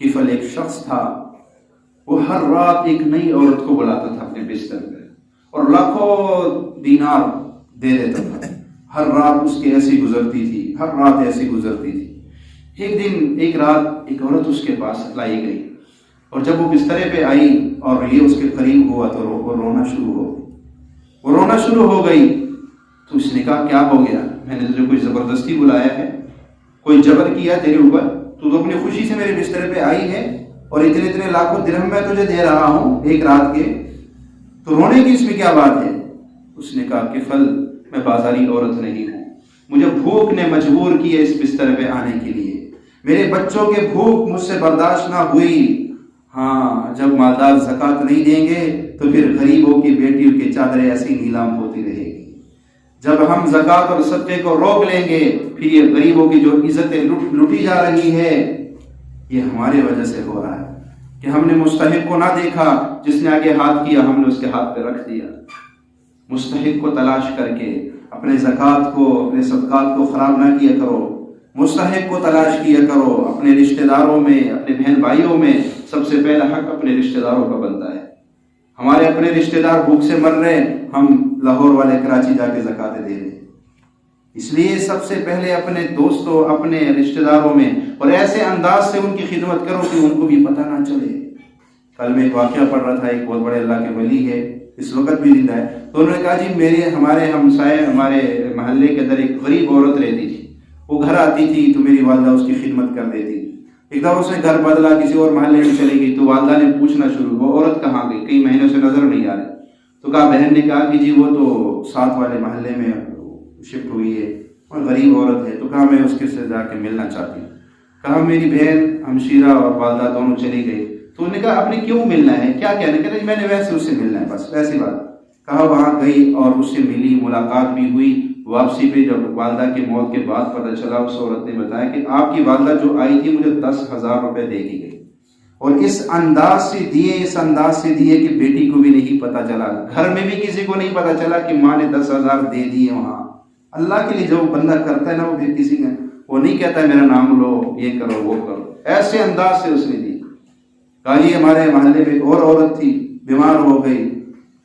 کفل ایک شخص تھا، وہ ہر رات ایک نئی عورت کو بلاتا تھا اپنے بستر پہ اور لاکھوں دینار دے دیتا تھا. ہر رات اس کی ایسی گزرتی تھی، ہر رات ایسی گزرتی تھی. ایک رات ایک عورت اس کے پاس لائی گئی اور جب وہ بسترے پہ آئی اور یہ اس کے قریب ہوا تو وہ رونا شروع ہو گئی. تو اس نے کہا کیا ہو گیا؟ میں نے تجھے کوئی زبردستی بلایا ہے؟ کوئی جبر کیا تیرے اوپر؟ تو اپنی خوشی سے میرے بستر پہ آئی ہے اور اتنے لاکھوں درہم میں تجھے دے رہا ہوں ایک رات کے، تو رونے کی اس میں کیا بات ہے؟ اس نے کہا کفل میں بازاری عورت نہیں ہوں، مجھے بھوک نے مجبور کیا اس بستر پہ آنے کے لیے، میرے بچوں کے بھوک مجھ سے برداشت نہ ہوئی. ہاں جب مالدار زکوٰۃ نہیں دیں گے تو پھر غریبوں کی بیٹیوں کی چادریں ایسی نیلام ہوتی رہے گی. جب ہم زکوٰۃ اور صدقے کو روک لیں گے پھر یہ غریبوں کی جو عزتیں لوٹی جا رہی ہے یہ ہماری وجہ سے ہو رہا ہے کہ ہم نے مستحق کو نہ دیکھا، جس نے آگے ہاتھ کیا ہم نے اس کے ہاتھ پہ رکھ دیا. مستحق کو تلاش کر کے اپنے زکوٰۃ کو اپنے صدقات کو خراب نہ کیا کرو، مستحق کو تلاش کیا کرو. اپنے رشتہ داروں میں، اپنے بہن بھائیوں میں سب سے پہلا حق اپنے رشتہ داروں کا بنتا ہے. ہمارے اپنے رشتہ دار بھوک سے مر رہے ہیں، ہم لاہور والے کراچی جا کے زکوٰۃ دے رہے ہیں. اس لیے سب سے پہلے اپنے دوستوں، اپنے رشتہ داروں میں اور ایسے انداز سے ان کی خدمت کرو کہ ان کو بھی پتہ نہ چلے. کل میں ایک واقعہ پڑھ رہا تھا، ایک بہت بڑے اللہ کے ولی ہے، اس وقت بھی زندہ ہے. تو انہوں نے کہا جی ہمارے ہمسائے، ہمارے محلے کے اندر ایک غریب عورت رہتی تھی، وہ گھر آتی تھی تو میری والدہ اس کی خدمت کر دیتی. ایک دفعہ اس نے گھر بدلا، کسی اور محلے میں چلی گئی تو والدہ نے پوچھنا شروع، وہ عورت کہاں گئی؟ کئی مہینوں سے نظر نہیں آ رہی. تو کہا بہن نے کہا کہ جی وہ تو ساتھ والے محلے میں شفٹ ہوئی ہے اور غریب عورت ہے. تو کہا میں اس کے سے جا کے ملنا چاہتی ہوں. کہا میری بہن ہمشیرہ اور والدہ دونوں چلی گئی. تو انہوں نے کہا آپ نے کیوں ملنا ہے، کیا کہنا؟ کہتے میں نے ویسے اس سے ملنا ہے، بس ویسی بات. کہا وہاں گئی اور اس سے ملی، ملاقات بھی ہوئی. واپسی پہ جب والدہ کی موت کے بعد پتہ چلا، اس عورت نے بتایا کہ آپ کی والدہ جو آئی تھی مجھے 10,000 روپے دے کے گئی اور اس انداز سے دیے کہ بیٹی کو بھی نہیں پتہ چلا، گھر میں بھی کسی کو نہیں پتہ چلا کہ ماں نے 10,000 دے دیے. وہاں اللہ کے لیے جو بندہ کرتا ہے نا، وہ پھر کسی کا وہ نہیں کہتا ہے میرا نام لو، یہ کرو وہ کرو. ایسے انداز سے اس نے دی. کہا یہ ہمارے محلے میں ایک اور عورت تھی، بیمار ہو گئی،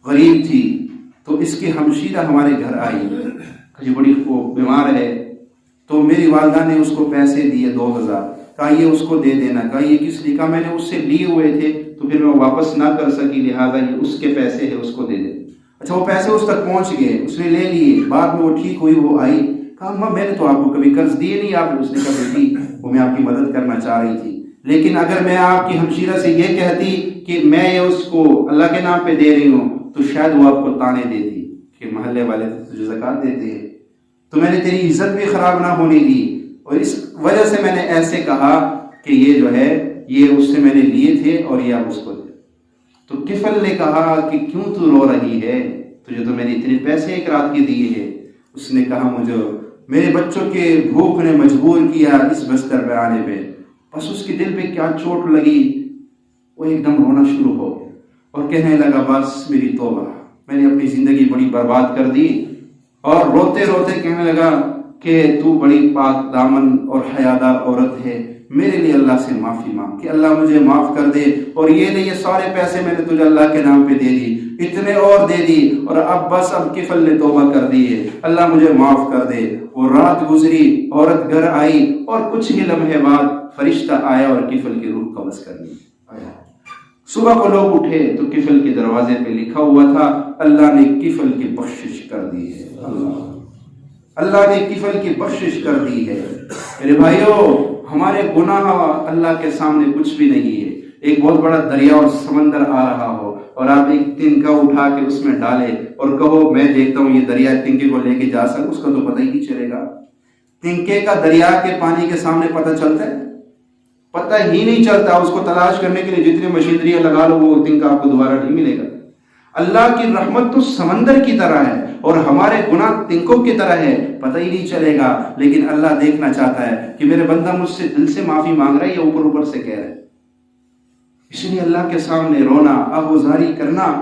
غریب تھی، تو اس کی ہمشیرہ ہمارے گھر آئی، جی بڑی وہ بیمار ہے، تو میری والدہ نے اس کو پیسے دیے 2,000. کہا یہ اس کو دے دینا. کہا یہ کس لیے؟ کہا میں نے اس سے لیے ہوئے تھے تو پھر میں واپس نہ کر سکی، لہٰذا یہ اس کے پیسے ہیں، اس کو دے دے. اچھا وہ پیسے اس تک پہنچ گئے، اس نے لے لیے. بعد میں وہ ٹھیک ہوئی، وہ آئی. کہا اماں میں نے تو آپ کو کبھی قرض دیے نہیں. آپ نے؟ اس نے کہا بیٹی وہ میں آپ کی مدد کرنا چاہ رہی تھی، لیکن اگر میں آپ کی ہمشیرہ سے یہ کہتی کہ میں اس کو اللہ کے نام پہ دے رہی ہوں تو شاید وہ آپ کو تانے دیتی کہ محلے والے تجھے زکوٰۃ دیتے ہیں، تو میں نے تیری عزت بھی خراب نہ ہونے دی. اور اس وجہ سے میں نے ایسے کہا کہ یہ جو ہے یہ اس سے میں نے لیے تھے اور یہ آپ اس کو دے. تو کفل نے کہا کہ کیوں تو رو رہی ہے، تجھے تو میں نے اتنے پیسے ایک رات کے دیے ہیں. اس نے کہا مجھے میرے بچوں کے بھوک نے مجبور کیا اس بستر پہ آنے پہ. بس اس کے دل پہ کیا چوٹ لگی، وہ ایک دم رونا شروع ہو گیا اور کہنے لگا بس میری توبہ، میں نے اپنی زندگی بڑی برباد کر دی. اور روتے روتے کہنے لگا کہ تو بڑی پاک دامن اور حیادار عورت ہے، میرے لیے اللہ سے معافی مانگ کہ اللہ مجھے معاف کر دے، اور یہ نہیں یہ سارے پیسے میں نے تجھے اللہ کے نام پہ دے دی، اتنے اور دے دی، اور اب کفل نے توبہ کر دی ہے، اللہ مجھے معاف کر دے. وہ رات گزری، عورت گھر آئی اور کچھ ہی لمحے بعد فرشتہ آیا اور کفل کی روح قبض کر لی. صبح کو لوگ اٹھے تو کفل کے دروازے پہ لکھا ہوا تھا اللہ نے کفل کی بخشش کر دی ہے. اللہ نے کفل کی بخشش کر دی ہے. میرے بھائیو ہمارے گناہ اللہ کے سامنے کچھ بھی نہیں ہے. ایک بہت بڑا دریا اور سمندر آ رہا ہو اور آپ ایک تنکا اٹھا کے اس میں ڈالے اور کہو میں دیکھتا ہوں یہ دریا تنکے کو لے کے جا سکتا، اس کا تو پتہ ہی نہیں چلے گا. تنکے کا دریا کے پانی کے سامنے پتہ چلتا ہے؟ پتہ ہی نہیں چلتا. اس کو تلاش کرنے کے لیے جتنی مشینریاں لگا لو وہ تنکا آپ کو دوبارہ نہیں ملے گا. اللہ کی رحمت تو سمندر کی طرح ہے اور ہمارے گناہ تنکوں کی طرح ہے، پتہ ہی نہیں چلے گا. لیکن اللہ دیکھنا چاہتا ہے کہ میرے بندہ مجھ سے دل سے معافی مانگ رہا ہے یا اوپر اوپر سے کہہ رہا ہے. اس لیے اللہ کے سامنے رونا، آہوزاری کرنا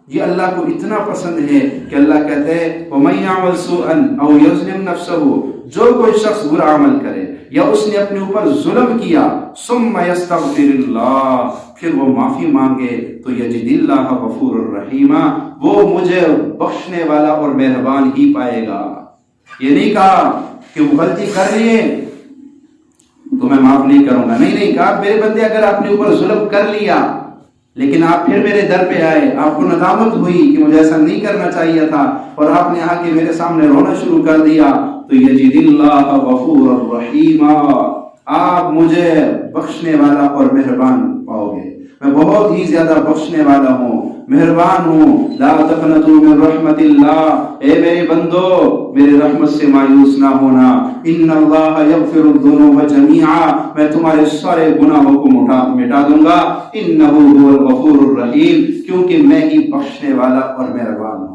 یہ اللہ کو اتنا پسند ہے کہ اللہ کہتے ہیں وَمَن يَعْمَلْ سُوءًا أَوْ يَظْلِمْ نَفْسَهُ، جو کوئی شخص برا عمل کرے یا اس نے اپنے اوپر ظلم کیا ثم یستغفر اللہ پھر وہ معافی مانگے تو یجد اللہ غفور الرحیم وہ مجھے بخشنے والا اور مہربان ہی پائے گا. یہ نہیں کہا کہ وہ غلطی کر رہی ہے تو میں معاف نہیں کروں گا، نہیں کہا میرے بندے اگر آپ نے اوپر ظلم کر لیا لیکن آپ پھر میرے در پہ آئے، آپ کو ندامت ہوئی کہ مجھے ایسا نہیں کرنا چاہیے تھا اور آپ نے آ کے میرے سامنے رونا شروع کر دیا تو یجد اللہ غفور الرحیم آپ مجھے بخشنے والا اور مہربان پاؤ گے. میں بہت ہی زیادہ بخشنے والا ہوں، مہربان ہوں. لا تقنطوا من رحمت اللہ، اے میرے بندو میرے رحمت سے مایوس نہ ہونا. ان اللہ یغفر الذنوب جميعا، میں تمہارے سارے گناہوں کو مٹا دوں گا. انہ هو الغفور الرحیم، کیونکہ میں ہی بخشنے والا اور مہربان ہوں.